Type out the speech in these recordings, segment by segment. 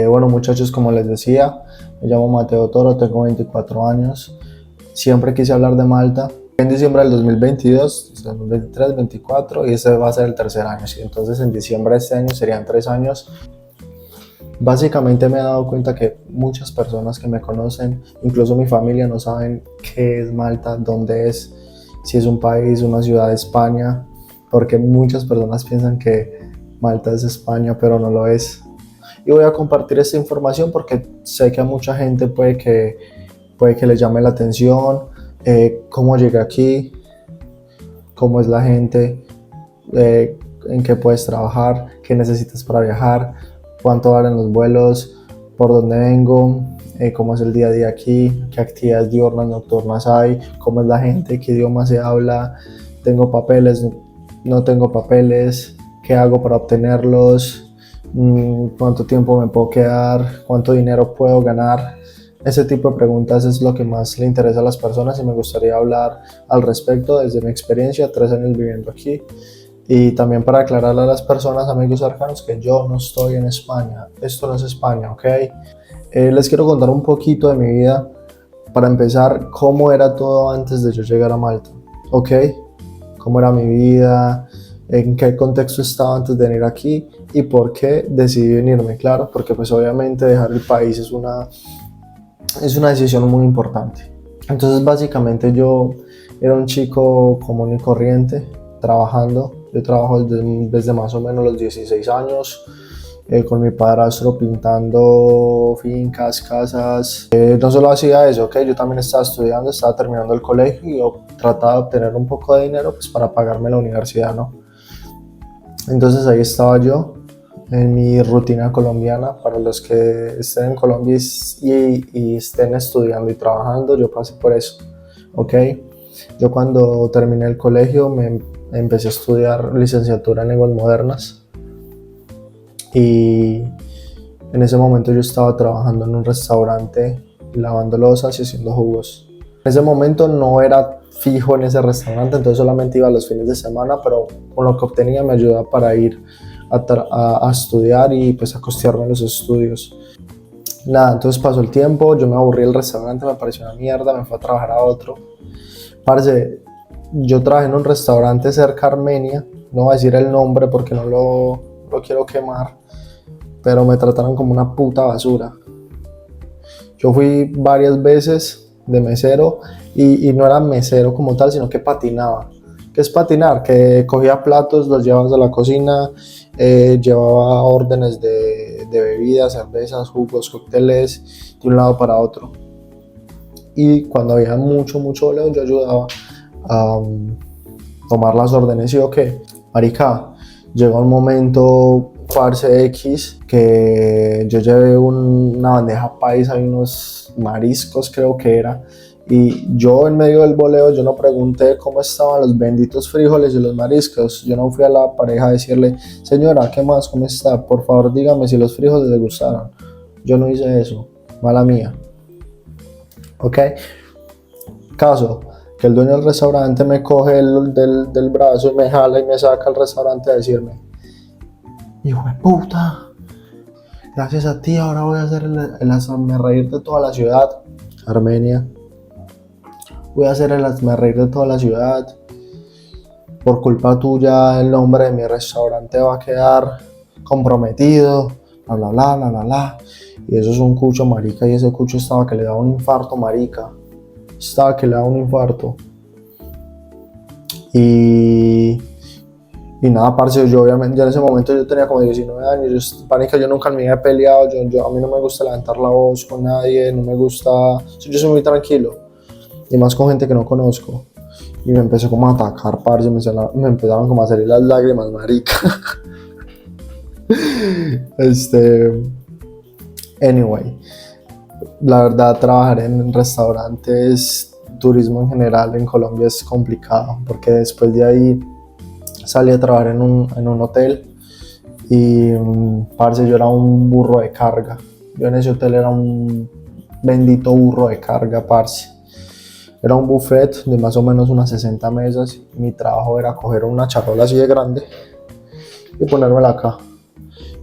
Bueno, muchachos, como les decía, me llamo Mateo Toro, tengo 24 años. Siempre quise hablar de Malta. En diciembre del 2022, 2023, 24 y ese va a ser el tercer año. ¿Sí? Entonces en diciembre de este año serían 3 años. Básicamente me he dado cuenta que muchas personas que me conocen, incluso mi familia, no saben qué es Malta, dónde es, si es un país, una ciudad de España, porque muchas personas piensan que Malta es España, pero no lo es. Y voy a compartir esta información porque sé que a mucha gente puede que le llame la atención, cómo llegué aquí, cómo es la gente, en qué puedes trabajar, qué necesitas para viajar, cuánto valen los vuelos, por dónde vengo, cómo es el día a día aquí, qué actividades diurnas, nocturnas hay, cómo es la gente, qué idioma se habla, tengo papeles, no tengo papeles, qué hago para obtenerlos, cuánto tiempo me puedo quedar, cuánto dinero puedo ganar. Ese tipo de preguntas es lo que más le interesa a las personas y me gustaría hablar al respecto desde mi experiencia, 3 años viviendo aquí. Y también para aclararle a las personas, amigos cercanos, que yo no estoy en España. Esto no es España, ¿ok? Les quiero contar un poquito de mi vida. Para empezar, cómo era todo antes de yo llegar a Malta, ¿ok? Cómo era mi vida, en qué contexto estaba antes de venir aquí y por qué decidí venirme, claro, porque pues obviamente dejar el país es una decisión muy importante. Entonces básicamente yo era un chico común y corriente, trabajando. Yo trabajo desde más o menos los 16 años, con mi padrastro pintando fincas, casas. No solo hacía eso, ¿ok? Yo también estaba estudiando, estaba terminando el colegio y yo trataba de obtener un poco de dinero pues, para pagarme la universidad, ¿no? Entonces ahí estaba yo en mi rutina colombiana. Para los que estén en Colombia y estén estudiando y trabajando, yo pasé por eso, ¿ok? Yo cuando terminé el colegio me empecé a estudiar licenciatura en lenguas modernas y en ese momento yo estaba trabajando en un restaurante lavando losas y haciendo jugos. En ese momento no era fijo en ese restaurante, entonces solamente iba los fines de semana, pero con lo que obtenía me ayudaba para ir a estudiar y pues a costearme los estudios. Nada, entonces pasó el tiempo, yo me aburrí del restaurante, me pareció una mierda, me fui a trabajar a otro. Parce, yo trabajé en un restaurante cerca de Armenia, no voy a decir el nombre porque no lo quiero quemar, pero me trataron como una puta basura. Yo fui varias veces de mesero y no era mesero como tal, sino que patinaba. ¿Qué es patinar? Que cogía platos, los llevabas a la cocina, llevaba órdenes de bebidas, cervezas, jugos, cócteles de un lado para otro. Y cuando había mucho voleo, yo ayudaba a tomar las órdenes. Y ok, marica, llegó un momento, parce X, que yo llevé una bandeja paisa y unos mariscos, creo que era. Y yo en medio del voleo, yo no pregunté cómo estaban los benditos frijoles y los mariscos. Yo no fui a la pareja a decirle, señora, ¿qué más? ¿Cómo está? Por favor, dígame si los frijoles le gustaron. Yo no hice eso, mala mía. ¿Ok? Caso, que el dueño del restaurante me coge del brazo y me jala y me saca al restaurante a decirme, hijo de puta, gracias a ti ahora voy a hacer el hazmerreír de toda la ciudad, Armenia. Voy a hacer el hazmerreír de toda la ciudad. Por culpa tuya el nombre de mi restaurante va a quedar comprometido, bla bla bla bla bla bla. Y eso es un cucho, marica, y ese cucho estaba que le daba un infarto, marica. Estaba que le daba un infarto. Y nada, parce, yo obviamente, ya en ese momento yo tenía como 19 años, marica, yo nunca me había peleado, a mí no me gusta levantar la voz con nadie, no me gusta, yo soy muy tranquilo, y más con gente que no conozco. Y me empezó como a atacar, parce, me empezaron como a salir las lágrimas, marica. Anyway, la verdad, trabajar en restaurantes, turismo en general en Colombia es complicado, porque después de ahí salí a trabajar en un hotel y, parce, yo era un burro de carga. Yo en ese hotel era un bendito burro de carga, parce. Era un buffet de más o menos unas 60 mesas. Mi trabajo era coger una charola así de grande y ponérmela acá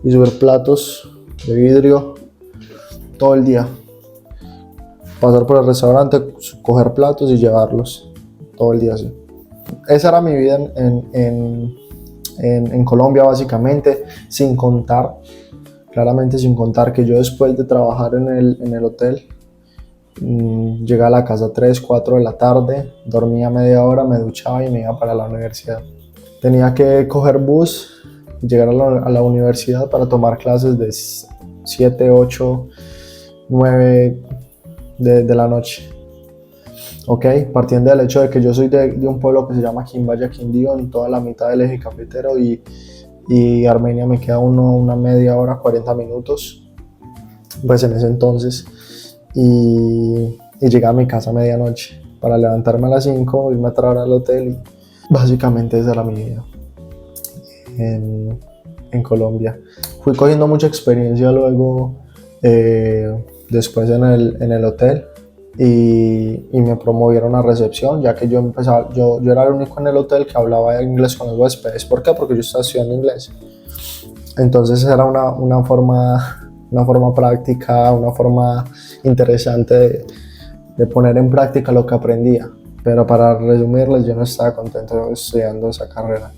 y subir platos de vidrio, todo el día. Pasar por el restaurante, coger platos y llevarlos, todo el día así. Esa era mi vida en Colombia básicamente, claramente sin contar que yo después de trabajar en el hotel, llegaba a la casa 3, 4 de la tarde, dormía media hora, me duchaba y me iba para la universidad. Tenía que coger bus, llegar a la universidad para tomar clases de 7, 8, 9 de la noche. Ok, partiendo del hecho de que yo soy de un pueblo que se llama Quimbaya, Quindío, en toda la mitad del eje cafetero, y Armenia me queda una media hora, 40 minutos, pues en ese entonces, y llegué a mi casa a medianoche para levantarme a las 5, irme a trabajar al hotel, y básicamente esa era mi vida en Colombia. Fui cogiendo mucha experiencia luego, después en el hotel, y me promovieron a recepción, ya que yo era el único en el hotel que hablaba inglés con los huéspedes. ¿Por qué? Porque yo estaba estudiando inglés. Entonces era una forma práctica, una forma interesante de poner en práctica lo que aprendía. Pero para resumirles, yo no estaba contento estudiando esa carrera.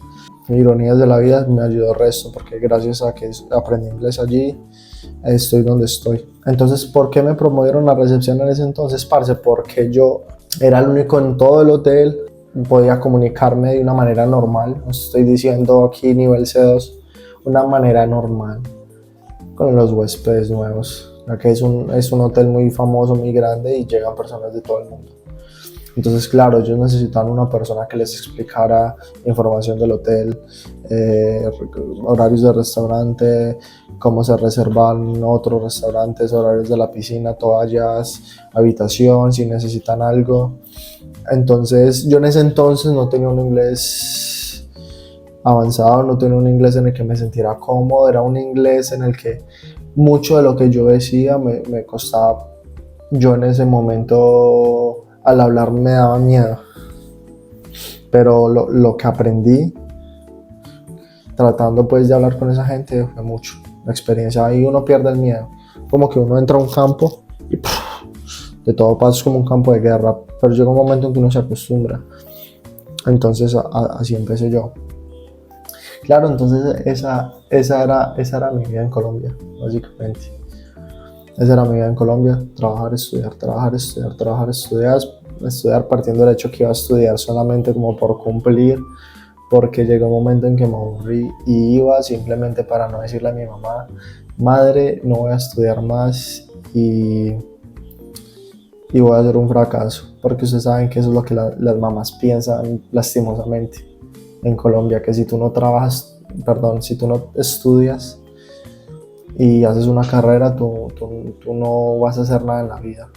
Ironías de la vida, me ayudó el resto, porque gracias a que aprendí inglés allí, estoy donde estoy. Entonces, ¿por qué me promovieron a recepción en ese entonces, parce? Porque yo era el único en todo el hotel, podía comunicarme de una manera normal, no estoy diciendo aquí nivel C2, una manera normal con los huéspedes nuevos, ya que es un hotel muy famoso, muy grande, y llegan personas de todo el mundo. Entonces, claro, ellos necesitaban una persona que les explicara información del hotel, horarios de restaurante, cómo se reservan otros restaurantes, horarios de la piscina, toallas, habitación, si necesitan algo. Entonces, yo en ese entonces no tenía un inglés avanzado, no tenía un inglés en el que me sintiera cómodo, era un inglés en el que mucho de lo que yo decía me costaba. Yo en ese momento, al hablar, me daba miedo, pero lo que aprendí tratando pues de hablar con esa gente fue mucho. La experiencia, ahí uno pierde el miedo, como que uno entra a un campo y de todo pasa, es como un campo de guerra, pero llega un momento en que uno se acostumbra. Entonces así empecé yo. Claro, entonces esa era mi vida en Colombia, básicamente. Esa era mi vida en Colombia: trabajar, estudiar, trabajar, estudiar, trabajar, estudiar, partiendo del hecho que iba a estudiar solamente como por cumplir, porque llegó un momento en que me aburrí y iba simplemente para no decirle a mi mamá: madre, no voy a estudiar más y voy a hacer un fracaso, porque ustedes saben que eso es lo que las mamás piensan lastimosamente en Colombia, que si tú no estudias y haces una carrera, tú no vas a hacer nada en la vida.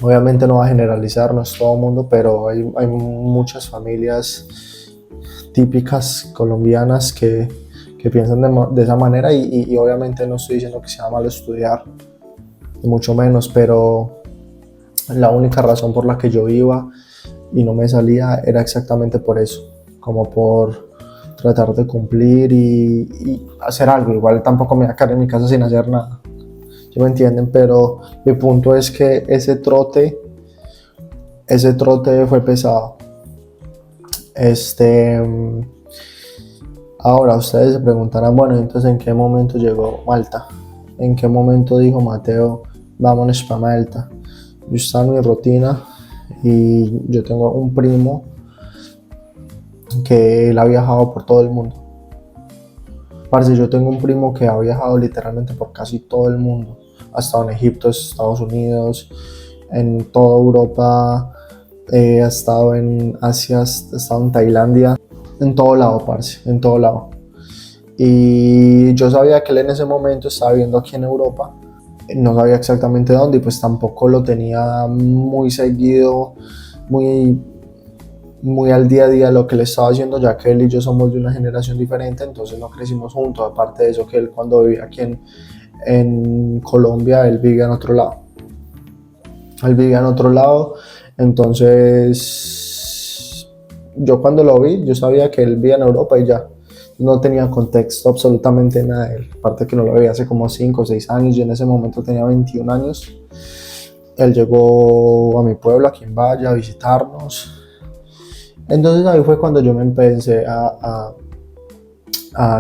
Obviamente no va a generalizar, no es todo el mundo, pero hay muchas familias típicas colombianas que piensan de esa manera, y obviamente no estoy diciendo que sea malo estudiar, mucho menos, pero la única razón por la que yo iba y no me salía era exactamente por eso, como por tratar de cumplir y hacer algo. Igual tampoco me iba a quedar en mi casa sin hacer nada, ¿sí me entienden? Pero mi punto es que ese trote fue pesado. Ahora ustedes se preguntarán, bueno, entonces ¿en qué momento llegó Malta? ¿En qué momento dijo Mateo, vámonos para Malta? Yo estaba en mi rutina y yo tengo un primo que él ha viajado por todo el mundo. Parce, yo tengo un primo que ha viajado literalmente por casi todo el mundo. Ha estado en Egipto, Estados Unidos, en toda Europa, ha estado en Asia, ha estado en Tailandia, en todo lado, parce, en todo lado. Y yo sabía que él en ese momento estaba viviendo aquí en Europa, no sabía exactamente dónde, y pues tampoco lo tenía muy seguido, muy al día a día lo que él estaba haciendo, ya que él y yo somos de una generación diferente, entonces no crecimos juntos. Aparte de eso, que él cuando vivía aquí en Colombia, él vivía en otro lado. Entonces yo cuando lo vi, yo sabía que él vivía en Europa y ya. no tenía contexto absolutamente nada de él, aparte que no lo veía hace como 5 o 6 años, yo en ese momento tenía 21 años. Él llegó a mi pueblo, aquí en Valle, a visitarnos. Entonces ahí fue cuando yo me empecé a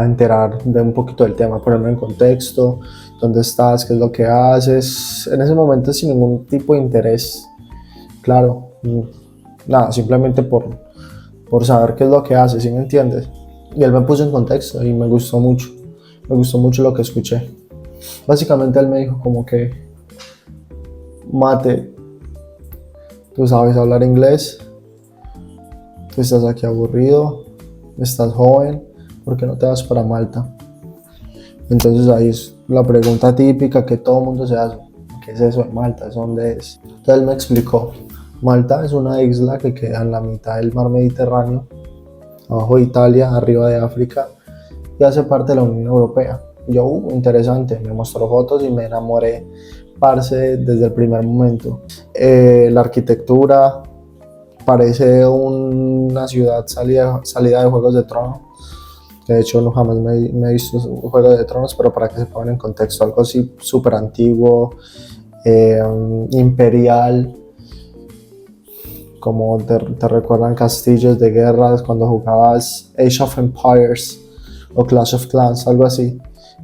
enterar de un poquito del tema, ponerme en contexto, dónde estás, qué es lo que haces. En ese momento sin ningún tipo de interés, claro, nada, simplemente por saber qué es lo que haces, ¿sí me entiendes? Y él me puso en contexto y me gustó mucho lo que escuché. Básicamente él me dijo como que, Mate, tú sabes hablar inglés, tú estás aquí aburrido, estás joven, ¿por qué no te vas para Malta? Entonces ahí es la pregunta típica que todo el mundo se hace, ¿qué es eso de Malta? ¿Dónde es? Entonces él me explicó, Malta es una isla que queda en la mitad del mar Mediterráneo, abajo de Italia, arriba de África, y hace parte de la Unión Europea. Y yo, interesante, me mostró fotos y me enamoré, parce, desde el primer momento. La arquitectura parece una ciudad salida de Juegos de Tronos, que de hecho no jamás me he visto Juegos de Tronos, pero para que se pongan en contexto, algo así súper antiguo, imperial, como te recuerdan castillos de guerras cuando jugabas Age of Empires o Clash of Clans, algo así,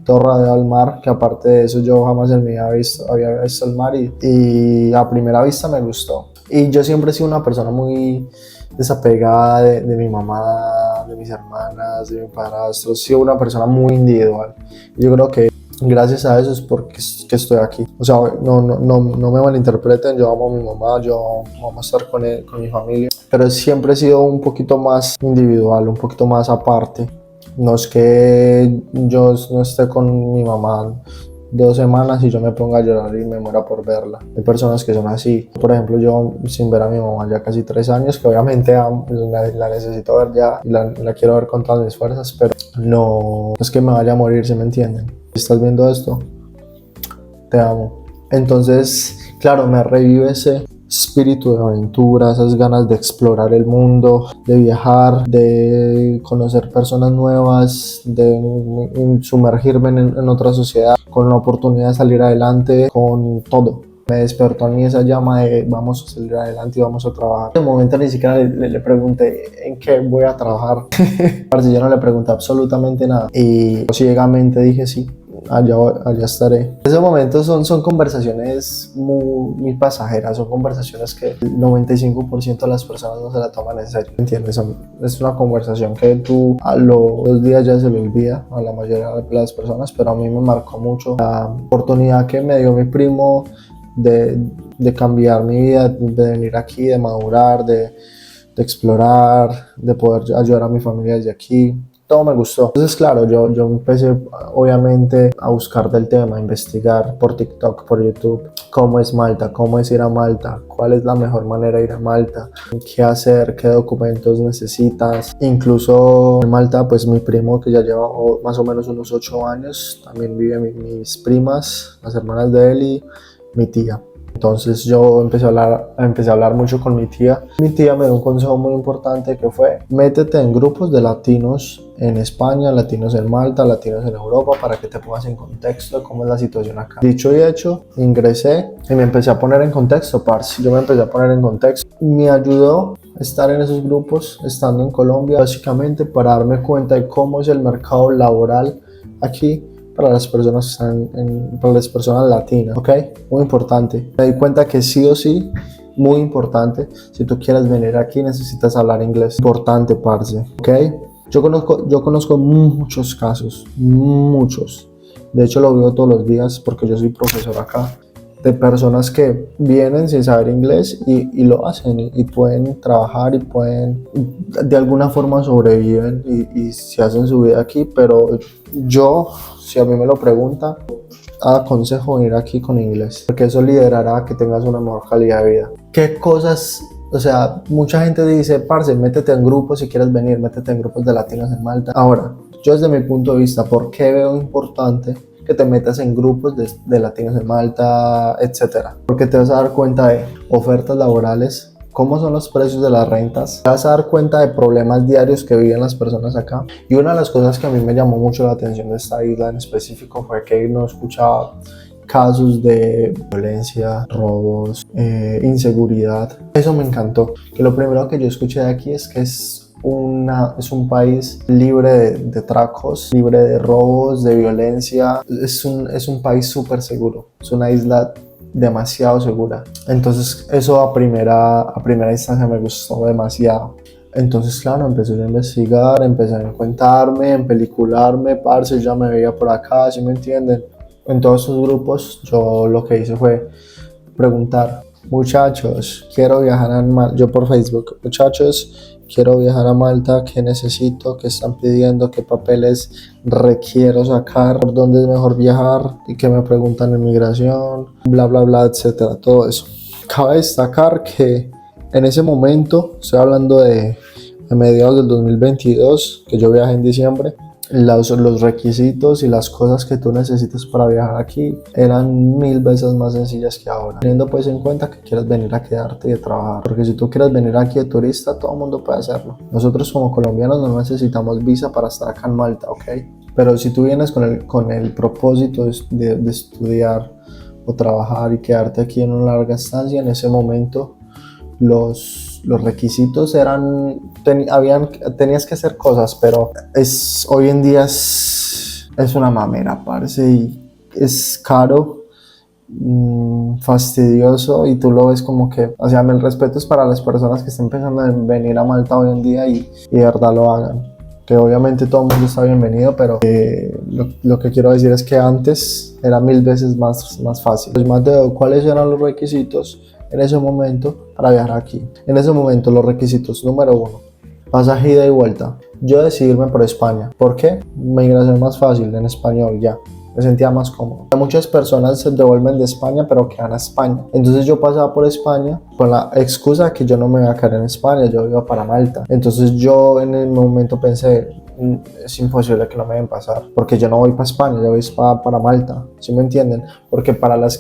todo rodeado al mar, que aparte de eso yo jamás en mi vida había visto el mar y a primera vista me gustó. Y yo siempre he sido una persona muy desapegada de mi mamá, de mis hermanas, de mi padrastro, he sido una persona muy individual. Yo creo que gracias a eso es porque que estoy aquí. O sea, no me malinterpreten, yo amo a mi mamá, yo amo estar con mi familia, pero siempre he sido un poquito más individual, un poquito más aparte. No es que yo no esté con mi mamá 2 semanas y yo me ponga a llorar y me muera por verla. Hay personas que son así. Por ejemplo, yo sin ver a mi mamá ya casi 3 años, que obviamente la necesito ver ya y la quiero ver con todas mis fuerzas, pero no es que me vaya a morir, ¿sí me entienden? Si estás viendo esto, te amo. Entonces, claro, me revive ese espíritu de aventura, esas ganas de explorar el mundo, de viajar, de conocer personas nuevas, de sumergirme en otra sociedad, con la oportunidad de salir adelante, con todo. Me despertó en mí esa llama de vamos a salir adelante y vamos a trabajar. En el momento ni siquiera le pregunté en qué voy a trabajar. Parce, yo no le pregunté absolutamente nada y ciegamente dije sí. Allá estaré. En ese momento son conversaciones muy pasajeras, son conversaciones que el 95% de las personas no se la toman en serio, ¿entiendes? Es una conversación que tú a los 2 días ya se le olvida a la mayoría de las personas, pero a mí me marcó mucho la oportunidad que me dio mi primo de cambiar mi vida, de venir aquí, de madurar, de explorar, de poder ayudar a mi familia desde aquí. Todo me gustó. Entonces, claro, yo empecé obviamente a buscar del tema, a investigar por TikTok, por YouTube, cómo es Malta, cómo es ir a Malta, cuál es la mejor manera de ir a Malta, qué hacer, qué documentos necesitas. Incluso en Malta, pues mi primo, que ya lleva más o menos unos 8 años, también vive mis primas, las hermanas de él y mi tía. Entonces yo empecé a hablar mucho con mi tía. Mi tía me dio un consejo muy importante que fue: métete en grupos de latinos en España, latinos en Malta, latinos en Europa, para que te pongas en contexto de cómo es la situación acá. Dicho y hecho, ingresé y me empecé a poner en contexto, parce. Yo me empecé a poner en contexto. Me ayudó estar en esos grupos, estando en Colombia, básicamente para darme cuenta de cómo es el mercado laboral aquí para las personas que están para las personas latinas, ¿ok? Muy importante. Me di cuenta que sí o sí, muy importante, si tú quieres venir aquí necesitas hablar inglés. Importante, parce, ¿ok? Yo conozco muchos casos, muchos. De hecho lo veo todos los días porque yo soy profesor acá, de personas que vienen sin saber inglés y lo hacen y pueden trabajar y pueden, de alguna forma sobreviven y se hacen su vida aquí, pero yo, si a mí me lo preguntan, aconsejo venir aquí con inglés, porque eso liderará a que tengas una mejor calidad de vida. ¿Qué cosas? O sea, mucha gente dice, parce, métete en grupos si quieres venir, métete en grupos de latinos en Malta. Ahora, yo desde mi punto de vista, ¿por qué veo importante que te metas en grupos de latinos en Malta, etcétera? Porque te vas a dar cuenta de ofertas laborales cómo son los precios de las rentas, te vas a dar cuenta de problemas diarios que viven las personas acá. Y una de las cosas que a mí me llamó mucho la atención de esta isla en específico fue que no escuchaba casos de violencia, robos, inseguridad. Eso me encantó. Que lo primero que yo escuché de aquí es que es un país libre de tracos, libre de robos, de violencia. Es un país súper seguro. Es una isla demasiado segura. Entonces eso a primera instancia me gustó demasiado. Entonces claro, empecé a investigar, empecé a encuentrarme, en pelicularme, parce, ya me veía por acá, ¿sí me entienden? En todos esos grupos yo lo que hice fue preguntar: muchachos, quiero viajar a Malta. Yo por Facebook: muchachos, quiero viajar a Malta, ¿qué necesito? ¿Qué están pidiendo? ¿Qué papeles requiero sacar? ¿Por dónde es mejor viajar? ¿Y qué me preguntan en migración? Bla, bla, bla, etcétera, todo eso. Cabe destacar que en ese momento, estoy hablando de mediados del 2022, que yo viajé en diciembre, los requisitos y las cosas que tú necesitas para viajar aquí eran 1000 veces más sencillas que ahora, teniendo pues en cuenta que quieres venir a quedarte y a trabajar, porque si tú quieres venir aquí de turista, todo el mundo puede hacerlo. Nosotros como colombianos no necesitamos visa para estar acá en Malta, ¿ok? Pero si tú vienes con el propósito de estudiar o trabajar y quedarte aquí en una larga estancia, en ese momento los requisitos eran, tenías que hacer cosas, pero hoy en día es una mamera, parce, y es caro, fastidioso, y tú lo ves como que, o sea, el respeto es para las personas que estén pensando en venir a Malta hoy en día y de verdad lo hagan, que obviamente todo el mundo está bienvenido, pero lo que quiero decir es que antes era 1000 veces más fácil. Pues Mateo, ¿cuáles eran los requisitos en ese momento para viajar aquí? En ese momento los requisitos: número 1, pasaje ida y vuelta. Yo decidí irme por España. ¿Por qué? Migración más fácil en español, ya. Me sentía más cómodo. Muchas personas se devuelven de España pero quedan a España. Entonces yo pasaba por España con la excusa de que yo no me iba a quedar en España, yo iba para Malta. Entonces yo en el momento pensé: es imposible que no me dejen pasar, porque yo no voy para España, yo voy para Malta, ¿sí me entienden? Porque para los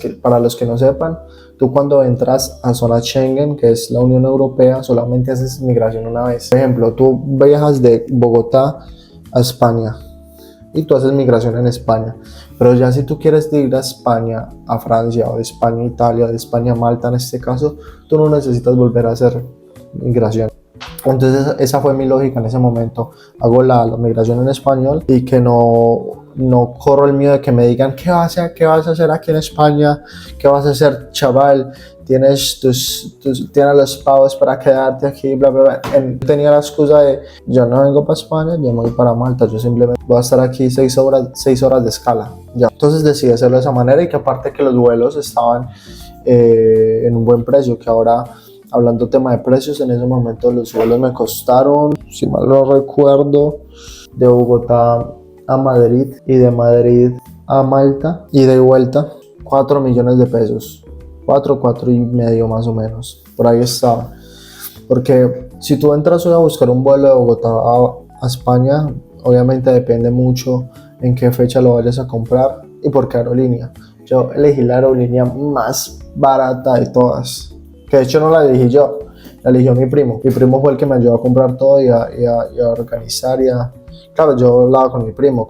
que no sepan, tú cuando entras a zona Schengen, que es la Unión Europea, solamente haces migración una vez. Por ejemplo, tú viajas de Bogotá a España y tú haces migración en España, pero ya si tú quieres ir a España, a Francia, o de España a Italia, o de España a Malta en este caso, tú no necesitas volver a hacer migración. Entonces esa fue mi lógica en ese momento: hago la migración en español y que no corro el miedo de que me digan ¿qué vas a hacer aquí en España? ¿Qué vas a hacer, chaval? Tienes los pavos para quedarte aquí, bla, bla, bla. Tenía la excusa de: yo no vengo para España, yo me voy para Malta, yo simplemente voy a estar aquí 6 horas de escala, ya. Entonces decidí hacerlo de esa manera, y que aparte que los vuelos estaban en un buen precio, que ahora, hablando tema de precios, en ese momento los vuelos me costaron, si mal no recuerdo, de Bogotá a Madrid y de Madrid a Malta, ida y vuelta, 4 millones de pesos. 4 y medio más o menos, por ahí estaba. Porque si tú entras hoy a buscar un vuelo de Bogotá a España, obviamente depende mucho en qué fecha lo vayas a comprar y por qué aerolínea. Yo elegí la aerolínea más barata de todas, que de hecho no la elegí yo, la eligió mi primo. Mi primo fue el que me ayudó a comprar todo y a organizar Claro, yo hablaba con mi primo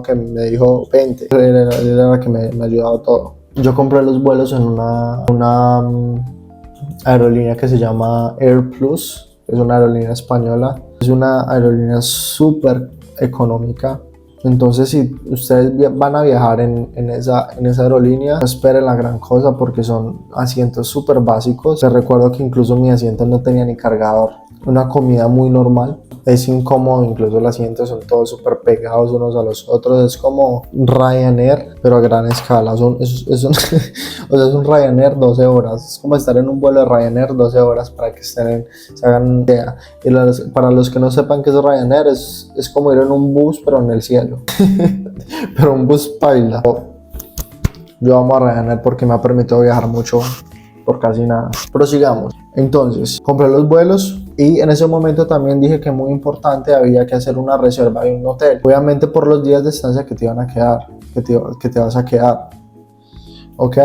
que me dijo 20, él era el que me ayudaba todo. Yo compré los vuelos en una aerolínea que se llama AirPlus, es una aerolínea española, es una aerolínea súper económica. Entonces, si ustedes van a viajar en esa aerolínea, no esperen la gran cosa, porque son asientos súper básicos. Te recuerdo que incluso mi asiento no tenía ni cargador. Una comida muy normal. Es incómodo, incluso los asientos son todos súper pegados unos a los otros. Es como Ryanair, pero a gran escala. O sea, es un Ryanair 12 horas. Es como estar en un vuelo de Ryanair 12 horas, para que se hagan idea. Y para los que no sepan qué es Ryanair, es como ir en un bus, pero en el cielo. Pero un bus paila. Yo amo a Ryanair porque me ha permitido viajar mucho por casi nada. Prosigamos. Entonces, compré los vuelos, y en ese momento también dije que muy importante, había que hacer una reserva de un hotel. Obviamente por los días de estancia que te iban a quedar, que te vas a quedar. ¿Ok?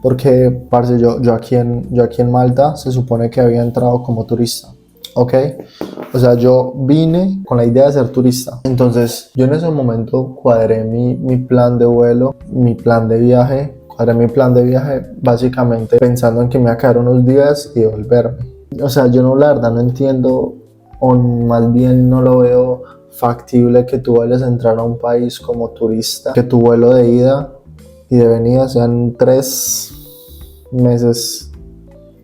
Porque, parce, yo aquí en Malta se supone que había entrado como turista, ¿ok? O sea, yo vine con la idea de ser turista. Entonces, yo en ese momento cuadré mi plan de vuelo, mi plan de viaje. Cuadré mi plan de viaje básicamente pensando en que me iba a quedar unos días y volverme. O sea, yo no, la verdad, no entiendo, o más bien no lo veo factible que tú vayas a entrar a un país como turista, que tu vuelo de ida y de venida sean 3 meses,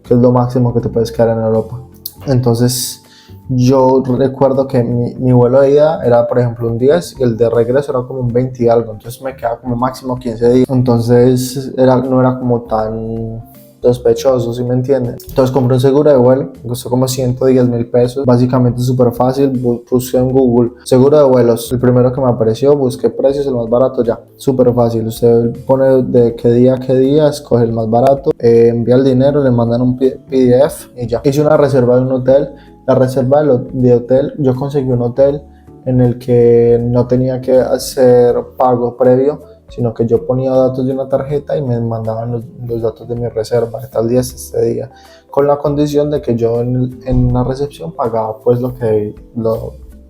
que es lo máximo que te puedes quedar en Europa. Entonces, yo recuerdo que mi vuelo de ida era, por ejemplo, un 10 y el de regreso era como un 20 y algo. Entonces me quedaba como máximo 15 días. Entonces no era como tan sospechoso, ¿sí me entienden? Entonces compré un seguro de vuelo, costó como 110.000 pesos, básicamente súper fácil. Puse en Google seguro de vuelos, el primero que me apareció, busqué precios, el más barato, ya, súper fácil. Usted pone de qué día a qué día, escoge el más barato, envía el dinero, le mandan un PDF y ya. Hice una reserva de un hotel. La reserva de hotel, yo conseguí un hotel en el que no tenía que hacer pago previo, sino que yo ponía datos de una tarjeta y me mandaban los datos de mi reserva, de tal día hasta este día, con la condición de que yo en la recepción pagaba pues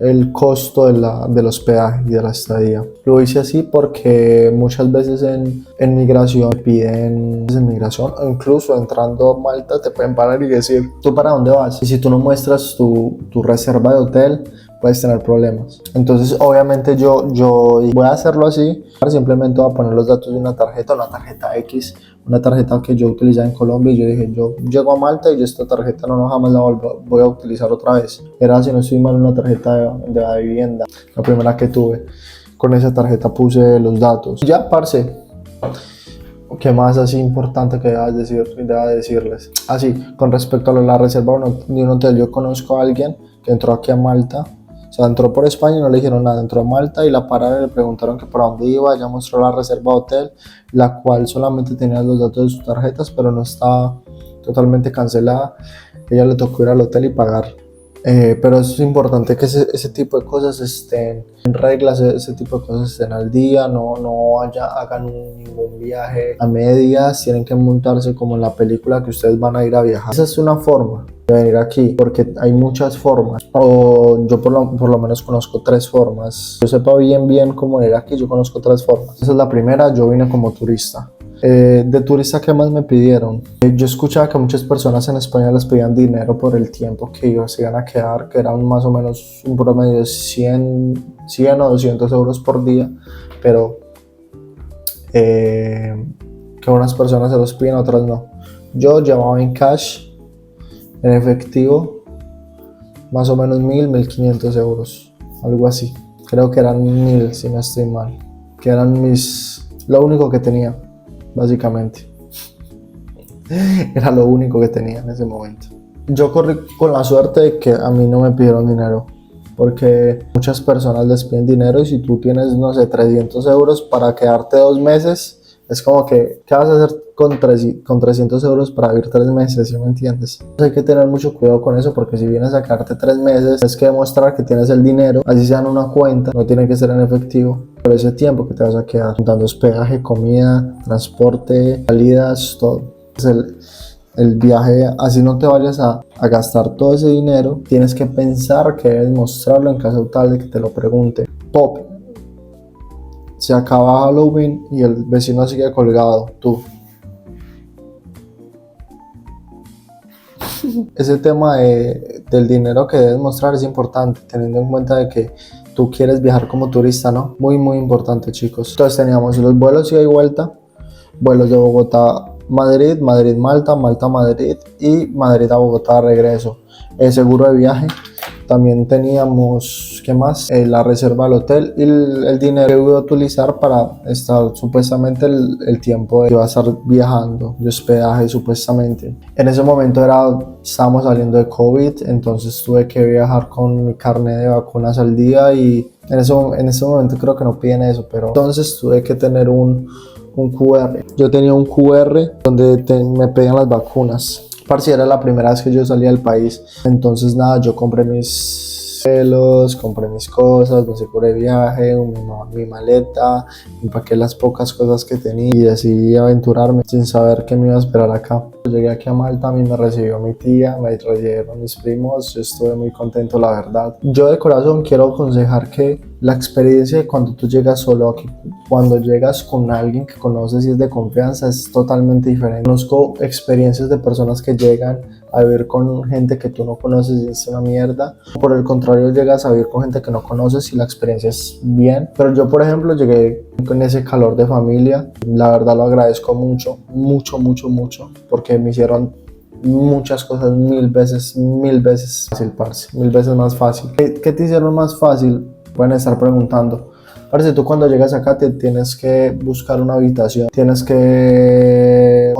el costo del hospedaje y de la estadía. Lo hice así porque muchas veces en migración piden, en migración o incluso entrando a Malta te pueden parar y decir, ¿tú para dónde vas? Y si tú no muestras tu reserva de hotel, puedes tener problemas. Entonces obviamente yo voy a hacerlo así, simplemente voy a poner los datos de una tarjeta X, una tarjeta que yo utilizaba en Colombia, y yo dije, yo llego a Malta y yo esta tarjeta no jamás la voy a utilizar otra vez. Era, si no estoy mal, una tarjeta de la vivienda, la primera que tuve. Con esa tarjeta puse los datos. Ya, parce, ¿qué más así importante que deba decirles? Así, con respecto a la reserva de un hotel, yo conozco a alguien que entró aquí a Malta. O sea, entró por España y no le dijeron nada, entró a Malta y la pararon y le preguntaron que por dónde iba, ya mostró la reserva de hotel, la cual solamente tenía los datos de sus tarjetas, pero no estaba totalmente cancelada. Ella le tocó ir al hotel y pagar. Pero es importante que ese tipo de cosas estén en reglas, ese tipo de cosas estén al día, no hagan ningún viaje a medias, tienen que montarse como en la película que ustedes van a ir a viajar. Esa es una forma de venir aquí, porque hay muchas formas, o yo por lo menos conozco 3 formas. Yo sepa bien cómo venir aquí, yo conozco 3 formas. Esa es la primera, yo vine como turista. De turista, ¿qué más me pidieron? Yo escuchaba que muchas personas en España les pedían dinero por el tiempo que ellos se iban a quedar, que eran más o menos un promedio de 100 o 200 euros por día, pero que unas personas se los piden, otras no. Yo llevaba en cash, en efectivo, más o menos 1.500 euros, algo así. Creo que eran 1.000, si no estoy mal, que eran lo único que tenía. Básicamente era lo único que tenía en ese momento. Yo corrí con la suerte de que a mí no me pidieron dinero, porque muchas personas les piden dinero y si tú tienes, no sé, 300 euros para quedarte 2 meses, es como que, ¿qué vas a hacer con 300 euros para vivir 3 meses? ¿Sí me entiendes? Entonces hay que tener mucho cuidado con eso, porque si vienes a quedarte 3 meses, tienes que demostrar que tienes el dinero, así sea en una cuenta, no tiene que ser en efectivo, por ese tiempo que te vas a quedar, dando hospedaje, comida, transporte, salidas, todo. El viaje, así no te vayas a gastar todo ese dinero, tienes que pensar que debes mostrarlo en caso tal de que te lo pregunte. Pop, se acaba Halloween y el vecino sigue colgado, tú. Ese tema del dinero que debes mostrar es importante, teniendo en cuenta de que tú quieres viajar como turista, ¿no? Muy importante, chicos. Entonces teníamos los vuelos ida y vuelta, vuelos de Bogotá Madrid, Madrid Malta, Malta Madrid y Madrid a Bogotá de regreso. El seguro de viaje, también teníamos, ¿qué más? La reserva del hotel y el dinero que voy a utilizar para estar supuestamente el tiempo que iba a estar viajando, de hospedaje supuestamente. En ese momento estábamos saliendo de COVID, entonces tuve que viajar con mi carnet de vacunas al día y en ese momento creo que no piden eso, pero entonces tuve que tener un QR. Yo tenía un QR donde me pedían las vacunas. Parce, era la primera vez que yo salía del país, entonces nada, yo compré mis pelos, compré mis cosas, me aseguré viaje, mi maleta, empaqué las pocas cosas que tenía y decidí aventurarme sin saber qué me iba a esperar acá. Llegué aquí a Malta, a mí me recibió mi tía, me recibieron mis primos, yo estuve muy contento, la verdad. Yo de corazón quiero aconsejar que la experiencia de cuando tú llegas solo aquí, cuando llegas con alguien que conoces y es de confianza, es totalmente diferente. Conozco experiencias de personas que llegan a vivir con gente que tú no conoces y es una mierda. Por el contrario, llegas a vivir con gente que no conoces y la experiencia es bien. Pero yo, por ejemplo, llegué con ese calor de familia. La verdad lo agradezco mucho, mucho, porque me hicieron muchas cosas mil veces fácil, parce, mil veces más fácil. ¿Qué te hicieron más fácil? Pueden estar preguntando. Parece, tú cuando llegas acá te tienes que buscar una habitación, tienes que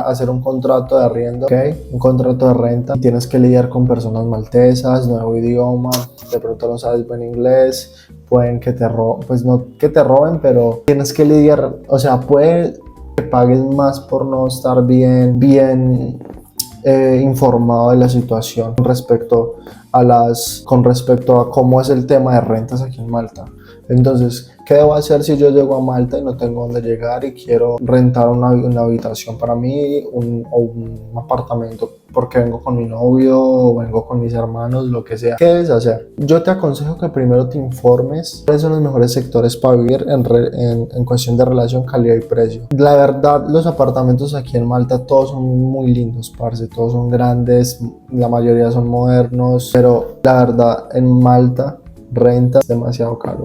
hacer un contrato de arriendo, ¿okay? Un contrato de renta, tienes que lidiar con personas maltesas, nuevo idioma, de pronto no sabes buen inglés, pueden que te roben, pues no que te roben, pero tienes que lidiar, o sea, puede que pagues más por no estar bien informado de la situación con respecto a cómo es el tema de rentas aquí en Malta. Entonces, ¿qué debo hacer si yo llego a Malta y no tengo dónde llegar y quiero rentar una habitación para mí o un apartamento porque vengo con mi novio o vengo con mis hermanos, lo que sea? ¿Qué debes hacer? Yo te aconsejo que primero te informes cuáles son los mejores sectores para vivir en cuestión de relación calidad y precio. La verdad, los apartamentos aquí en Malta todos son muy lindos, parce, todos son grandes, la mayoría son modernos, pero la verdad en Malta renta es demasiado caro.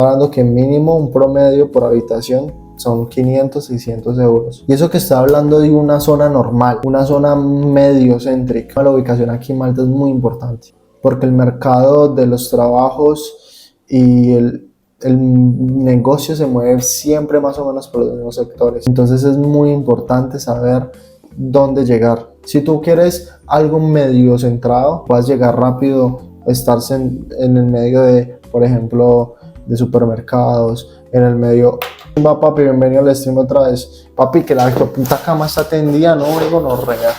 Hablando que mínimo un promedio por habitación son 500, 600 euros. Y eso que está hablando de una zona normal, una zona medio céntrica. La ubicación aquí en Malta es muy importante, porque el mercado de los trabajos y el negocio se mueve siempre más o menos por los mismos sectores. Entonces es muy importante saber dónde llegar. Si tú quieres algo medio centrado, puedes llegar rápido, estar en el medio de, por ejemplo, de supermercados, en el medio. Va, papi, bienvenido al stream otra vez. Papi, que la puta cama está tendida, no, digo, no, rea.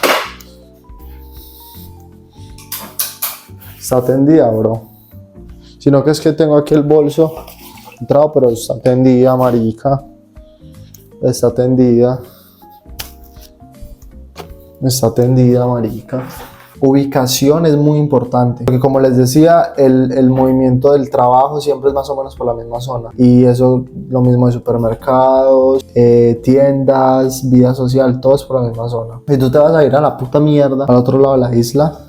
Está tendida, bro. Sino que es que tengo aquí el bolso entrado, pero está tendida, marica. Está tendida. Está tendida, marica. Ubicación es muy importante, porque como les decía, el movimiento del trabajo siempre es más o menos por la misma zona, y eso lo mismo de supermercados, tiendas, vida social, todo es por la misma zona. Si tú te vas a ir a la puta mierda al otro lado de la isla,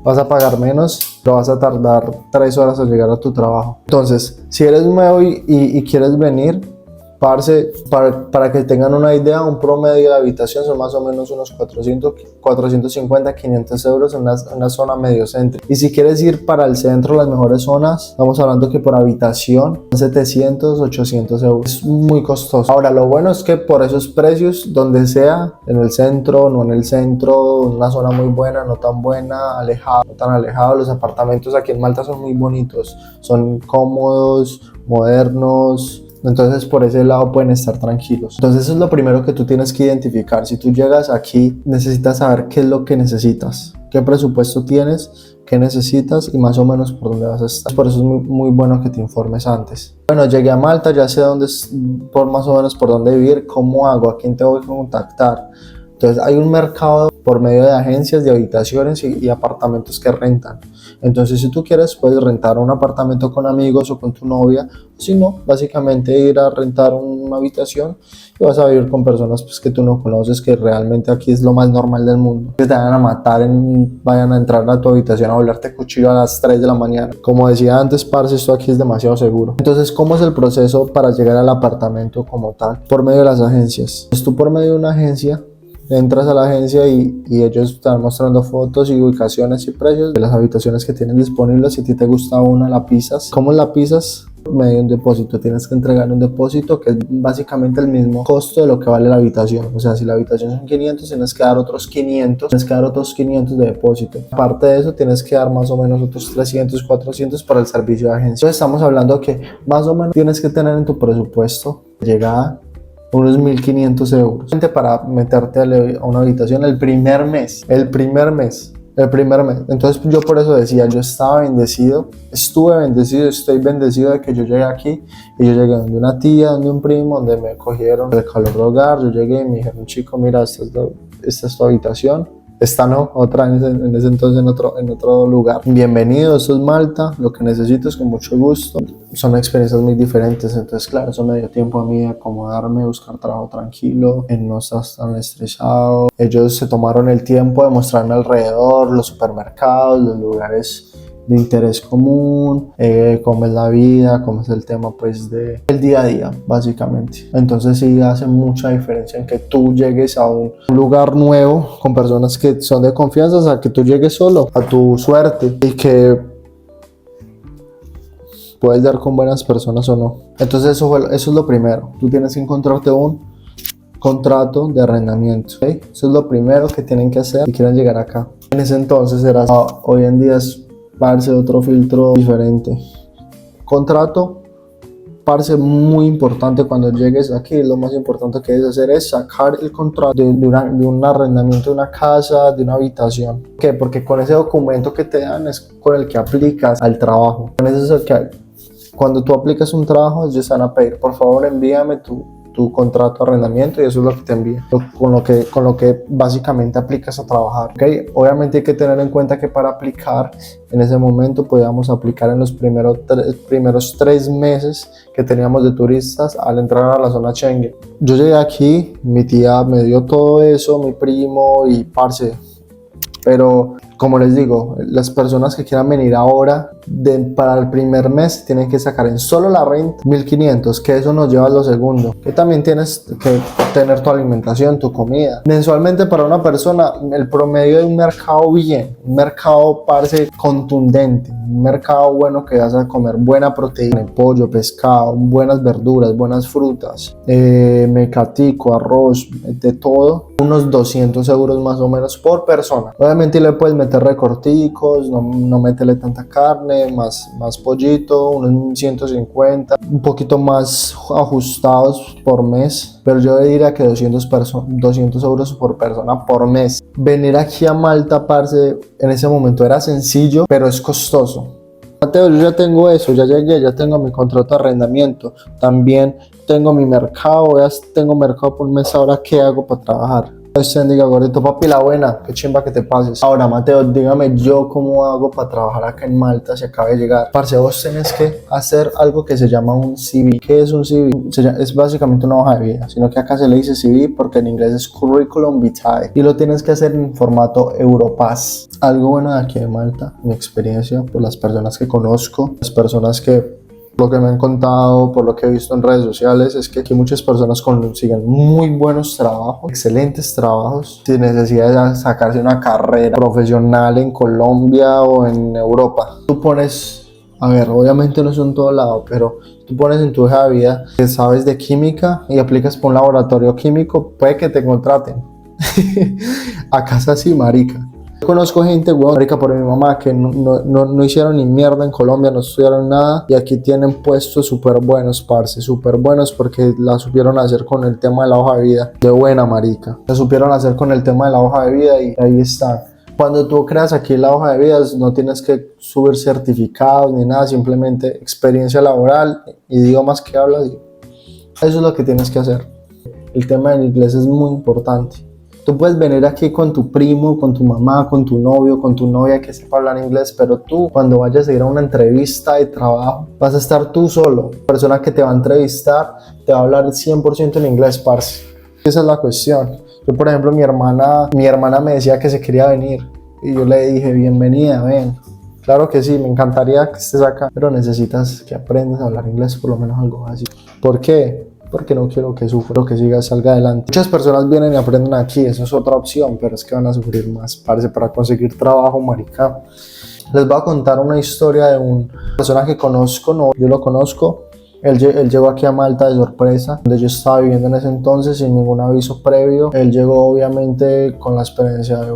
vas a pagar menos, pero vas a tardar 3 horas en llegar a tu trabajo. Entonces, si eres nuevo y quieres venir, parce, para que tengan una idea, un promedio de habitación son más o menos unos 450, 500 euros en una zona medio centro. Y si quieres ir para el centro, las mejores zonas, estamos hablando que por habitación 700, 800 euros. Es muy costoso. Ahora, lo bueno es que por esos precios, donde sea, en el centro, no en el centro, una zona muy buena, no tan buena, alejado, no tan alejado, los apartamentos aquí en Malta son muy bonitos, son cómodos, modernos. Entonces por ese lado pueden estar tranquilos. Entonces eso es lo primero que tú tienes que identificar. Si tú llegas aquí, necesitas saber qué es lo que necesitas, qué presupuesto tienes, qué necesitas y más o menos por dónde vas a estar. Por eso es muy bueno que te informes antes. Bueno, llegué a Malta, ya sé por más o menos por dónde vivir, cómo hago, a quién te voy a contactar. Entonces hay un mercado por medio de agencias de habitaciones y apartamentos que rentan. Entonces si tú quieres puedes rentar un apartamento con amigos o con tu novia, si no, básicamente ir a rentar una habitación y vas a vivir con personas pues, que tú no conoces, que realmente aquí es lo más normal del mundo. Que te vayan a matar, vayan a entrar a tu habitación a volarte cuchillo a las 3 de la mañana. Como decía antes, parce, esto aquí es demasiado seguro. Entonces, ¿cómo es el proceso para llegar al apartamento como tal? Por medio de las agencias. Pues tú por medio de una agencia entras a la agencia y ellos están mostrando fotos y ubicaciones y precios de las habitaciones que tienen disponibles. Si a ti te gusta una, la pisas. ¿Cómo la pisas? Medio un depósito. Tienes que entregar un depósito que es básicamente el mismo costo de lo que vale la habitación. O sea, si la habitación son 500, tienes que dar otros 500. Tienes que dar otros 500 de depósito. Aparte de eso, tienes que dar más o menos otros 300, 400 para el servicio de agencia. Entonces estamos hablando que más o menos tienes que tener en tu presupuesto llegada unos 1.500 euros para meterte a una habitación el primer mes. el primer mes. Entonces yo por eso decía, yo estaba bendecido, estuve bendecido, estoy bendecido de que yo llegué aquí. Y yo llegué donde una tía, donde un primo, donde me cogieron el calor de hogar. Yo llegué y me dijeron, chico, mira, esta es tu habitación. Esta no, otra en ese entonces en otro lugar. Bienvenido, esto es Malta, lo que necesites con mucho gusto. Son experiencias muy diferentes, entonces claro, eso me dio tiempo a mí de acomodarme, buscar trabajo tranquilo, en no estar tan estresado. Ellos se tomaron el tiempo de mostrarme alrededor, los supermercados, los lugares de interés común, cómo es la vida, cómo es el tema pues del día a día básicamente. Entonces sí hace mucha diferencia en que tú llegues a un lugar nuevo con personas que son de confianza, o sea, que tú llegues solo a tu suerte y que puedes dar con buenas personas o no. Entonces eso es lo primero, tú tienes que encontrarte un contrato de arrendamiento, ¿okay? Eso es lo primero que tienen que hacer si quieren llegar acá. En ese entonces era, hoy en día es parce otro filtro diferente. Contrato, parce, muy importante cuando llegues aquí. Lo más importante que debes hacer es sacar el contrato de un arrendamiento de una casa, de una habitación. ¿Por qué? Porque con ese documento que te dan es con el que aplicas al trabajo. Con ese es el que, cuando tú aplicas un trabajo, ellos van a pedir, por favor, envíame tu contrato de arrendamiento, y eso es lo que te envía, con lo que básicamente aplicas a trabajar, ¿okay? Obviamente hay que tener en cuenta que para aplicar en ese momento podíamos aplicar en los primeros 3 meses que teníamos de turistas al entrar a la zona Schengen. Yo llegué aquí, mi tía me dio todo eso, mi primo y parce, pero como les digo, las personas que quieran venir ahora para el primer mes tienen que sacar en solo la renta 1.500, que eso nos lleva a lo segundo, que también tienes que tener tu alimentación, tu comida. Mensualmente para una persona, el promedio de un mercado bien, un mercado parce contundente, un mercado bueno que vas a comer buena proteína, pollo, pescado, buenas verduras, buenas frutas, mecatico, arroz, de todo, unos 200 euros más o menos por persona. Obviamente le puedes meter recorticos, no meterle tanta carne, más pollito, unos 150, un poquito más ajustados por mes, pero yo diría que 200 euros por persona por mes. Venir aquí a Malta, parce, en ese momento era sencillo, pero es costoso. Mateo, yo ya tengo eso, ya llegué, ya tengo mi contrato de arrendamiento, también tengo mi mercado, ya tengo mercado por un mes, ahora ¿qué hago para trabajar? Dios diga, gordito, papi, la buena, qué chimba que te pases. Ahora, Mateo, dígame yo cómo hago para trabajar acá en Malta si acaba de llegar. Parce, vos tenés que hacer algo que se llama un CV. ¿Qué es un CV? Es básicamente una hoja de vida, sino que acá se le dice CV porque en inglés es Curriculum Vitae, y lo tienes que hacer en formato Europass. Algo bueno de aquí de Malta, mi experiencia, por las personas que conozco, las personas que lo que me han contado, por lo que he visto en redes sociales, es que aquí muchas personas consiguen muy buenos trabajos, excelentes trabajos, sin necesidad de sacarse una carrera profesional en Colombia o en Europa. Tú pones, a ver, obviamente no es en todo lado, pero tú pones en tu hoja de vida que sabes de química y aplicas por un laboratorio químico, puede que te contraten. Acá es así, marica. Yo conozco gente, weón, marica, por mi mamá, que no hicieron ni mierda en Colombia, no estudiaron nada, y aquí tienen puestos súper buenos, parce, súper buenos, porque la supieron hacer con el tema de la hoja de vida. De buena, marica. La supieron hacer con el tema de la hoja de vida y ahí están. Cuando tú creas aquí la hoja de vida, no tienes que subir certificados ni nada, simplemente experiencia laboral, idiomas que hablas. Eso es lo que tienes que hacer. El tema del inglés es muy importante. Tú puedes venir aquí con tu primo, con tu mamá, con tu novio, con tu novia que sepa hablar inglés, pero tú cuando vayas a ir a una entrevista de trabajo vas a estar tú solo. La persona que te va a entrevistar te va a hablar 100% en inglés, parce. Esa es la cuestión. Yo, por ejemplo, mi hermana me decía que se quería venir y yo le dije, bienvenida, ven. Claro que sí, me encantaría que estés acá, pero necesitas que aprendas a hablar inglés, por lo menos algo así. ¿Por qué? Porque no quiero que sufra, que siga, salga adelante. Muchas personas vienen y aprenden aquí, eso es otra opción, pero es que van a sufrir más, parce, para conseguir trabajo, marica. Les voy a contar una historia de una persona que conozco, no, yo lo conozco. Él llegó aquí a Malta de sorpresa, donde yo estaba viviendo en ese entonces sin ningún aviso previo. Él llegó obviamente con la esperanza de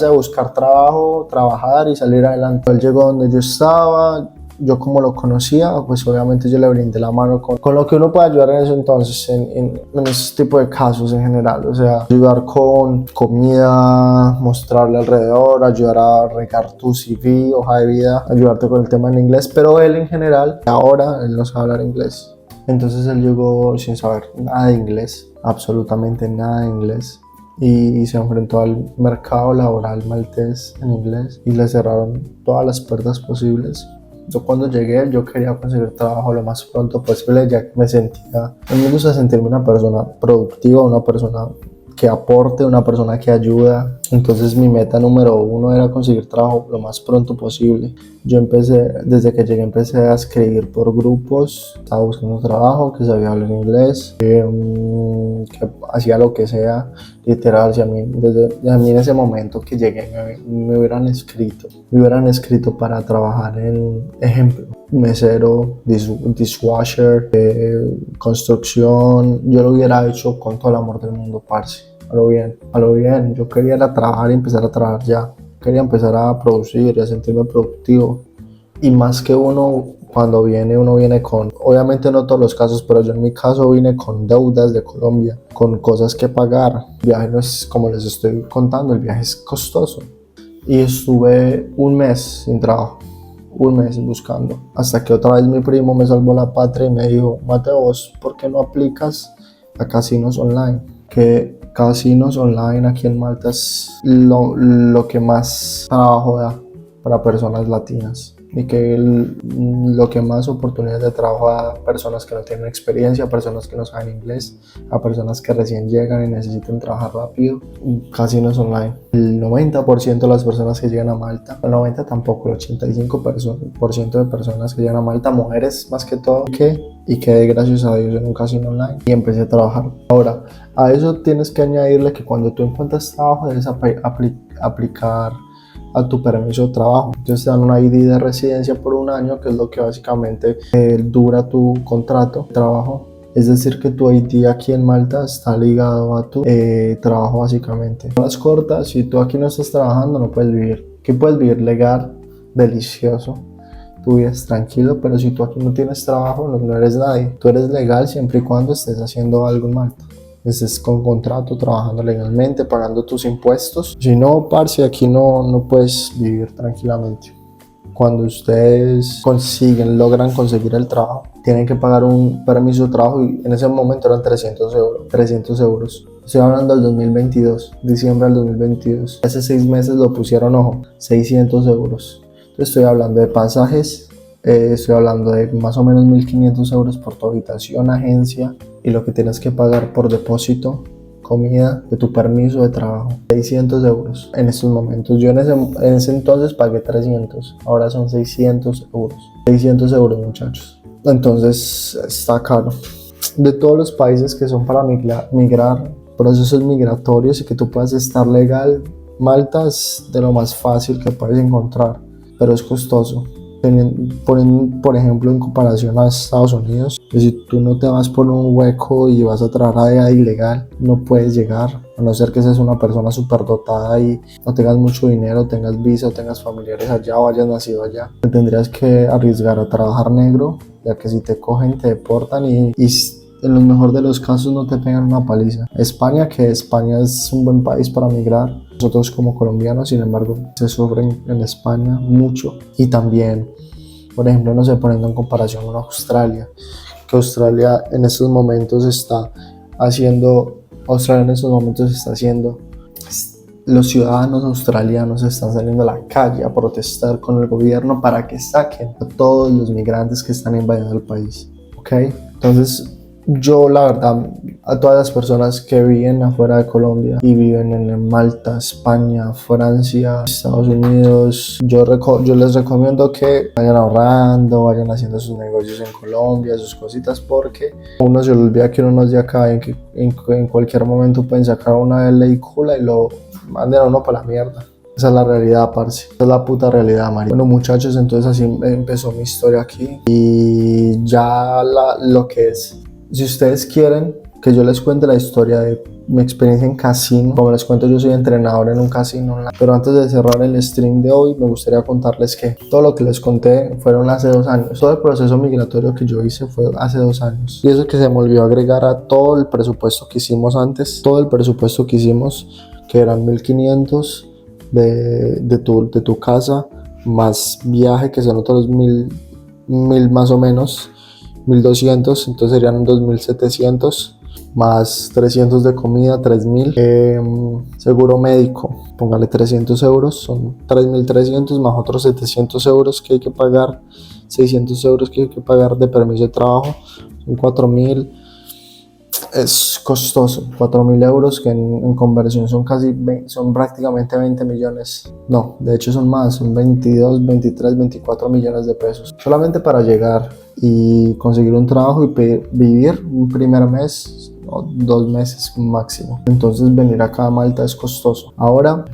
buscar trabajo, trabajar y salir adelante. Él llegó donde yo estaba, yo como lo conocía, pues obviamente yo le brindé la mano con lo que uno puede ayudar en ese entonces, en ese tipo de casos en general. O sea, ayudar con comida, mostrarle alrededor, ayudar a regar tu CV, hoja de vida, ayudarte con el tema en inglés. Pero él en general, ahora él no sabe hablar inglés. Entonces él llegó sin saber nada de inglés, absolutamente nada de inglés. Y se enfrentó al mercado laboral maltés en inglés y le cerraron todas las puertas posibles. Yo cuando llegué, yo quería conseguir trabajo lo más pronto posible, ya que me sentía, a mí me gusta sentirme una persona productiva, una persona que aporte, una persona que ayuda. Entonces mi meta número uno era conseguir trabajo lo más pronto posible. Yo empecé, desde que llegué empecé a escribir por grupos, estaba buscando trabajo, que sabía hablar inglés, que hacía lo que sea, literal. Si a mí, a mí en ese momento que llegué me hubieran escrito para trabajar en, ejemplo, mesero, dishwasher, construcción, yo lo hubiera hecho con todo el amor del mundo, parce, a lo bien, yo quería ir a trabajar y empezar a trabajar ya, quería empezar a producir y a sentirme productivo. Y más que cuando uno viene con, obviamente no todos los casos, pero yo en mi caso vine con deudas de Colombia, con cosas que pagar. El viaje no es como les estoy contando, el viaje es costoso. Y estuve un mes sin trabajo, un mes buscando, hasta que otra vez mi primo me salvó la patria y me dijo: Mateo, ¿vos por qué no aplicas a casinos online? Que casinos online aquí en Malta es lo que más trabajo da para personas latinas, y que lo que más oportunidades de trabajo da a personas que no tienen experiencia, a personas que no saben inglés, a personas que recién llegan y necesitan trabajar rápido. Casinos online. El 90% de las personas que llegan a Malta, el 90 tampoco, el 85% de personas que llegan a Malta, mujeres más que todo, y quedé gracias a Dios en un casino online y empecé a trabajar. Ahora, a eso tienes que añadirle que cuando tú encuentras trabajo debes aplicar a tu permiso de trabajo. Entonces te dan una ID de residencia por un año, que es lo que básicamente dura tu contrato de trabajo. Es decir, que tu ID aquí en Malta está ligado a tu trabajo básicamente. Más cortas, si tú aquí no estás trabajando no puedes vivir. ¿Qué puedes vivir? Legal, delicioso. Tú vives tranquilo, pero si tú aquí no tienes trabajo no eres nadie. Tú eres legal siempre y cuando estés haciendo algo en Malta. Estés con contrato, trabajando legalmente, pagando tus impuestos. Si no, parce, aquí no puedes vivir tranquilamente. Cuando ustedes logran conseguir el trabajo, tienen que pagar un permiso de trabajo, y en ese momento eran 300 euros. Estoy hablando del 2022, diciembre del 2022. Hace 6 meses lo pusieron, ojo, 600 euros. Estoy hablando de pasajes, estoy hablando de más o menos 1.500 euros por tu habitación, agencia, y lo que tienes que pagar por depósito, comida, de tu permiso de trabajo. 600 euros en estos momentos. Yo en ese entonces pagué 300, ahora son 600 euros. 600 euros, muchachos. Entonces está caro. De todos los países que son para migrar, procesos migratorios y que tú puedas estar legal, Malta es de lo más fácil que puedes encontrar, pero es costoso. Por ejemplo, en comparación a Estados Unidos, que si tú no te vas por un hueco y vas a trabajar allá ilegal, no puedes llegar, a no ser que seas una persona superdotada y no tengas mucho dinero, tengas visa, tengas familiares allá o hayas nacido allá. Te tendrías que arriesgar a trabajar negro, ya que si te cogen te deportan y en lo mejor de los casos no te pegan una paliza. España es un buen país para migrar. Nosotros como colombianos, sin embargo, se sufren en España mucho. Y también, por ejemplo, no se poniendo en comparación con Australia, que Australia en estos momentos está haciendo, los ciudadanos australianos están saliendo a la calle a protestar con el gobierno para que saquen a todos los migrantes que están invadiendo el país. ¿Ok? Entonces, yo la verdad, a todas las personas que viven afuera de Colombia y viven en Malta, España, Francia, Estados Unidos, yo les recomiendo que vayan ahorrando, vayan haciendo sus negocios en Colombia, sus cositas, porque uno se le olvida que uno no es de acá, en cualquier momento pueden sacar una ley cula y lo manden a uno para la mierda. Esa es la realidad, parce. Esa es la puta realidad, María. Bueno, muchachos, entonces así empezó mi historia aquí. Y ya lo que es. Si ustedes quieren que yo les cuente la historia de mi experiencia en casino. Como les cuento, yo soy entrenador en un casino online. Pero antes de cerrar el stream de hoy, me gustaría contarles que todo lo que les conté fueron hace 2 años. Todo el proceso migratorio que yo hice fue hace 2 años. Y eso que se me olvidó agregar a todo el presupuesto que hicimos antes. Todo el presupuesto que hicimos, que eran 1.500 de tu casa, más viaje, que son otros 1.000 más o menos, 1.200, entonces serían 2.700, más 300 de comida, 3.000, seguro médico, póngale 300 euros, son 3.300 más otros 700 euros que hay que pagar, 600 euros que hay que pagar de permiso de trabajo, son 4.000. Es costoso, 4.000 euros, que en conversión son prácticamente 20 millones. No, de hecho son más, son 22, 23, 24 millones de pesos. Solamente para llegar y conseguir un trabajo y vivir un primer mes o 2 meses máximo. Entonces venir acá a Malta es costoso. Ahora,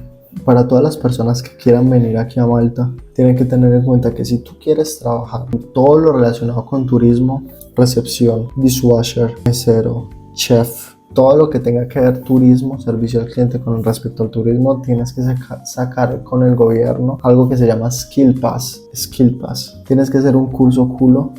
para todas las personas que quieran venir aquí a Malta, tienen que tener en cuenta que si tú quieres trabajar en todo lo relacionado con turismo, recepción, dishwasher, mesero, chef, todo lo que tenga que ver turismo, servicio al cliente con respecto al turismo, tienes que sacar con el gobierno algo que se llama Skill Pass. Skill Pass. Tienes que hacer un curso culo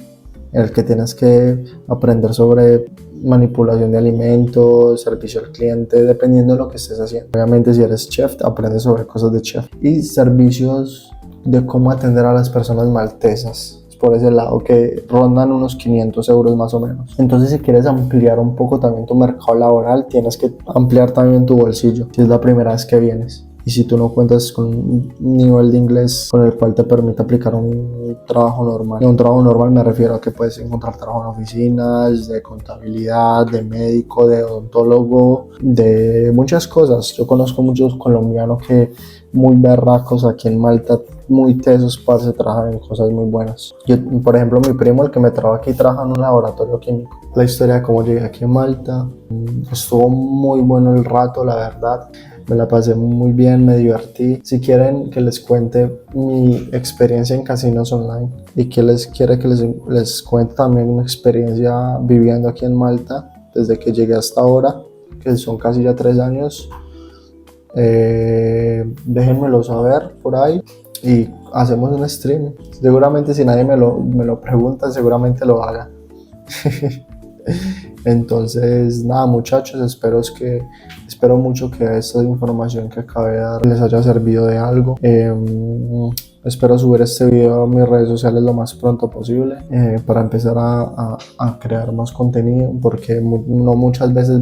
en el que tienes que aprender sobre manipulación de alimentos, servicio al cliente, dependiendo de lo que estés haciendo. Obviamente, si eres chef, aprendes sobre cosas de chef. Y servicios de cómo atender a las personas maltesas, por ese lado, que rondan unos 500 euros más o menos. Entonces, si quieres ampliar un poco también tu mercado laboral, tienes que ampliar también tu bolsillo, si es la primera vez que vienes. Y si tú no cuentas con un nivel de inglés con el cual te permite aplicar un trabajo normal. Y a un trabajo normal me refiero a que puedes encontrar trabajo en oficinas, de contabilidad, de médico, de odontólogo, de muchas cosas. Yo conozco muchos colombianos que muy berracos aquí en Malta, muy tesos, para trabajar en cosas muy buenas. Yo, por ejemplo, mi primo, el que me trabaja aquí, trabaja en un laboratorio químico. La historia de cómo llegué aquí en Malta, estuvo muy bueno el rato, la verdad. Me la pasé muy bien, me divertí. Si quieren que les cuente mi experiencia en casinos online y que les cuente también una experiencia viviendo aquí en Malta desde que llegué hasta ahora, que son casi ya 3 años, déjenmelo saber por ahí y hacemos un stream. Seguramente, si nadie me lo pregunta, seguramente lo haga. Entonces, nada, muchachos, espero mucho que esta información que acabé de dar les haya servido de algo. Espero subir este video a mis redes sociales lo más pronto posible, para empezar a crear más contenido, porque no muchas veces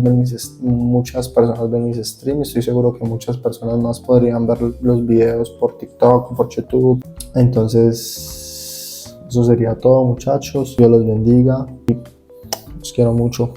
muchas personas ven mis streams. Estoy seguro que muchas personas más podrían ver los videos por TikTok, por YouTube. Entonces, eso sería todo, muchachos. Dios los bendiga y los quiero mucho.